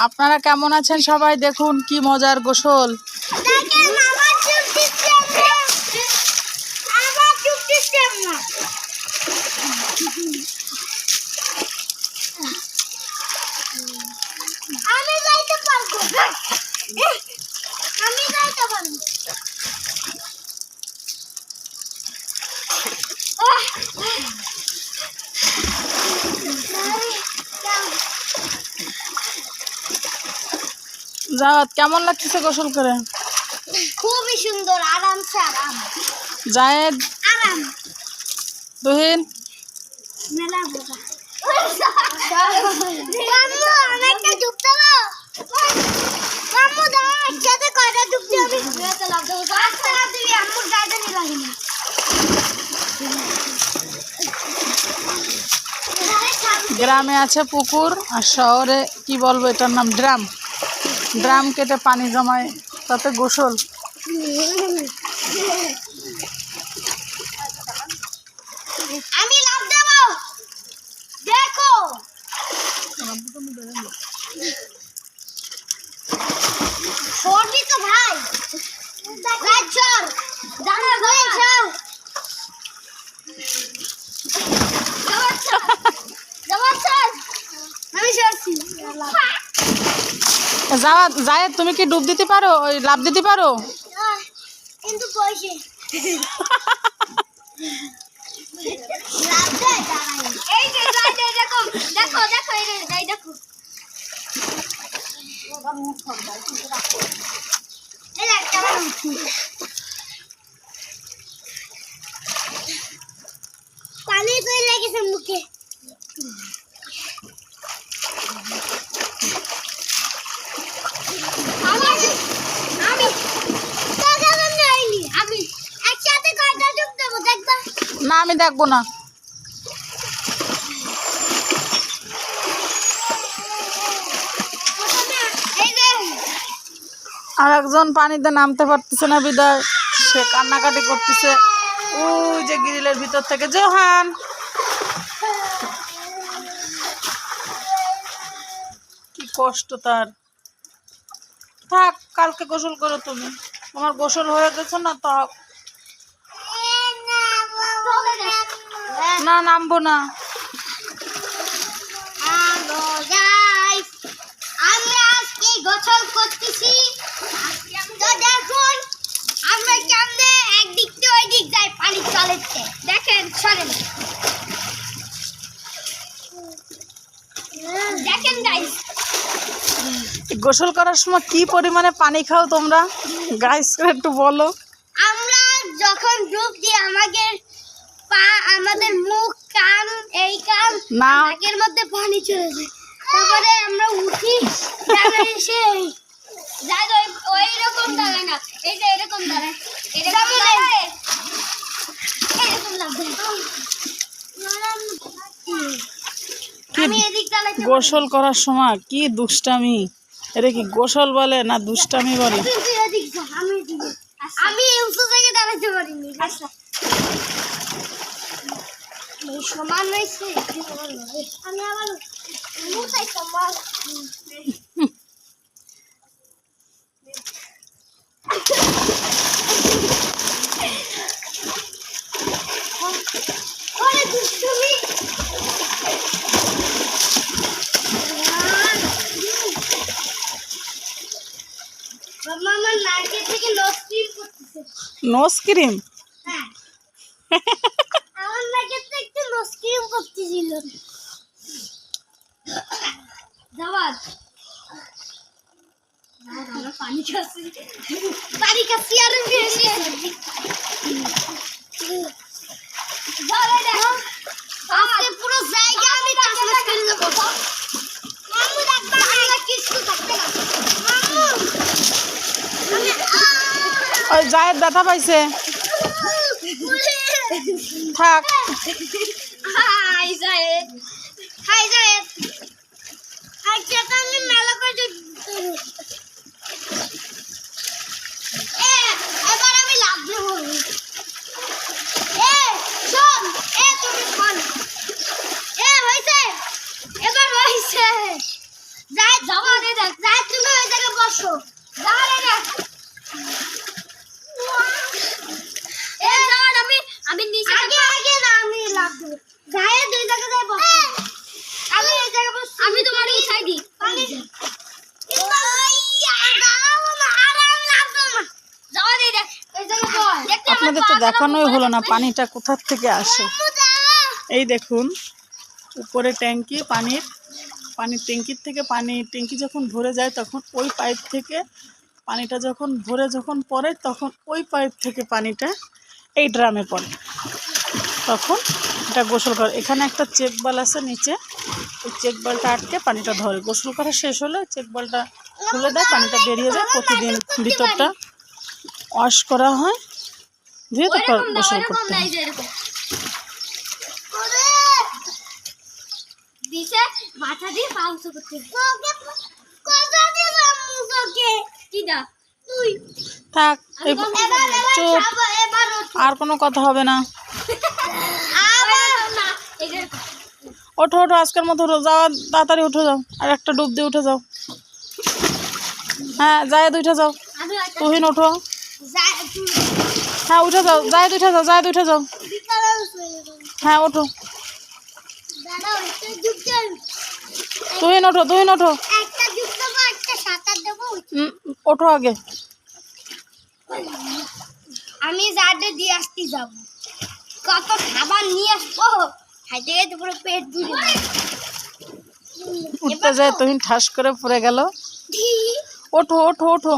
আপনারা কেমন আছেন সবাই? দেখুন কি মজার গোসল। জাওয়াত, কেমন লাগতেছে গোসল করে? খুবই সুন্দর, আরামসে আরাম। জায়েদ, আরাম। তুহিন, মেলা বোকা। মাম্মু আমি একটা ডুব দেবো। মাম্মু দাও, একসাথে কয়টা ডুব দিই আমি? মেলাতে লাভ দেবো। আচ্ছা লাভ দিবি, আম্মুর গায়ে নিয়ে লাগে না। গ্রামে আছে পুকুর আর শহরে কি বলবো এটার নাম ড্রাম। ড্রাম কেটে পানি জমায়, তাতে গোসল। আমি লাভ দেবো, দেখো। সরবি তো ভাই, রাইট সর, দাঁড়া ভাই সর। আমি সরছি। জায়েদ, তুমি কি ডুব দিতে পারো, ওই লাফ দিতে পারো? কিন্তু পয়সা এই যে দেখো দেখো দেখো এই দেখো এই একটা পানি তো লেগেছে মুখে। না, আমি দেখবো না। আর একজন পানিতে নামতে পারতেছে না বিদায় সে কান্নাকাটি করতেছে ওই যে গ্রিলের ভিতর থেকে। জোহান, কি কষ্ট তার। থাক, কালকে গোসল করো তুমি, তোমার গোসল হয়ে গেছে না। থাক, না নামবো না। আমরা আজকে গোসল করতেছি। তো দেখুন আমরা কেমনে একদিক থেকে ওই দিক যাই, পানি চলেছে দেখেন। সরেন, দেখেন গাইস। গোসল করার সময় কি পরিমাণে পানি খাও তোমরা গাইস, একটু বলো। আমরা যখন ডুব দিই আমাদের মুখ, কান, এই কান, নাকের মধ্যে পানি চলে যায়। তারপরে আমরা উঠি, এসে যাই ওই রকম দাঁড়ায় না, এই যে এরকম দাঁড়ায়, এরকম দাঁড়ায়, এরকম আমি এদিক দাঁড়াই। গোসল করার সময় কি দুষ্টামি, এটা কি গোসল বলে না দুষ্টামি বলে? আমি উঁচু জায়গায় দাঁড়াতে পারিনি। সমান হয়েছে, আমি আবার আমার নারকেল থেকে নোজ ক্রিম করতেছে। Nose cream? হ্যাঁ, আমার নারকেল থেকে একটু নোজ ক্রিম করতেছিল। জাওয়াত, আমরা পানি খাচ্ছি আর বেশি। আজকে পুরো জায়গা আমি টাসমাস করে দেবো। মাম্মু দেখবা, আমরা কিছু থাকবে না। মাম্মু ওই জায়েদ ব্যথা পাইছে, থাক। হাই জায়েদ, হাই জায়েদ। আচ্ছা তো আমি মেলা করে এবার আমি লাভ দেবো। শোন, তুমি শোন, হয়েছে, এবার হয়েছে। জায়েদ বসো দাঁড়া আমি নিচে আগে না আমি লাগবো যায় দুই জায়গায় বসো আমি এই জায়গায় বসছি আমি তোমার উঠাই দিই পানি আপনাদের তো দেখানোই হলো না পানিটা কোথা থেকে আসে। এই দেখুন উপরে ট্যাঙ্কি, পানির ট্যাঙ্কির থেকে ট্যাঙ্কি যখন ভরে যায় তখন ওই পাইপ থেকে পানিটা যখন পড়ে তখন ওই পাইপ থেকে পানিটা এই ড্রামে পড়ে, তখন এটা গোসল করে। এখানে একটা চেক বাল আছে নিচে, ওই চেক বালটা আটকে পানিটা ধরে। গোসল করা শেষ হলে চেক বালটা খুলে দেয়, পানিটা বেরিয়ে যায়। প্রতিদিন ভিতরটা ওয়াশ করা হয়, ধুয়ে তারপর গোসল করতে হয়। মাথা দিয়ে পাউস করতে কথা দিলাম মুখকে কি দা তুই থাক, চুপ, আর কোনো কথা হবে না। ওঠো ওঠো, আজকের মতো যাওয়া, তাড়াতাড়ি উঠে যাও, আর একটা ডুব দিয়ে উঠে যাও। হ্যাঁ জায়েদ উঠে যাও, তুহিন ওঠো। হ্যাঁ উঠে যাও, জায়েদ উঠে যাও, জায়েদ উঠে যাও। হ্যাঁ ওঠো, তুহিন ওঠো, তুহিন ওঠো, ওঠো আগে। আমি জাডে দিয়ে আসতে যাব, কত খাবার নিয়ে আসবো, খাইতে খাইতে পুরো পেট ভরে উঠতে যায় তুহিন ঠাস করে পড়ে গেল। ওঠো ওঠো ওঠো,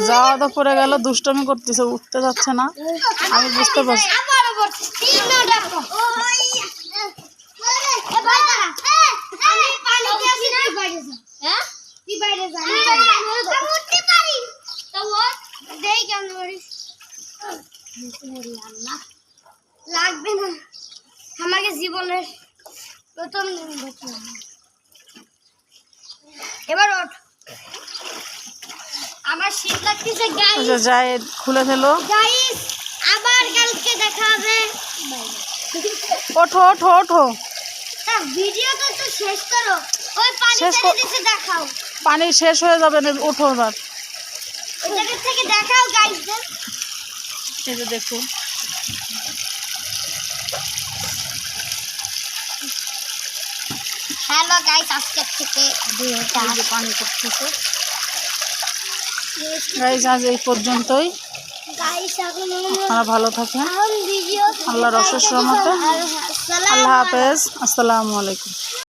যাওয়া তো পড়ে গেল, দুষ্টমি করতেছে, উঠতে যাচ্ছে না। আমি বুঝতে পারছি। লাগবে না, আমাকে জীবনের প্রথম এবার ওঠ, আমার শীত লাগতেছে গাইস। জায়েদ খুলে ফেলো। গাইস আবার কালকে দেখা হবে। ওঠো ওঠো ওঠো, ভিডিওটা তো শেষ করো, ওই পানি ছেড়ে দিতে দেখাও। পানি শেষ হয়ে যাবে না, ওঠো এবার। ওই জায়গা থেকে দেখাও গাইসদের। এই যে দেখুন, হ্যালো গাইস, আজকে থেকে ভিডিওটা এই যে পানি করতেছে। গাইস আজ এই পর্যন্তই, গাইস আপনারা ভালো থাকেন, ভিডিও আল্লাহর অশেষ রহমতে। আল্লাহ হাফেজ, আসসালামু আলাইকুম।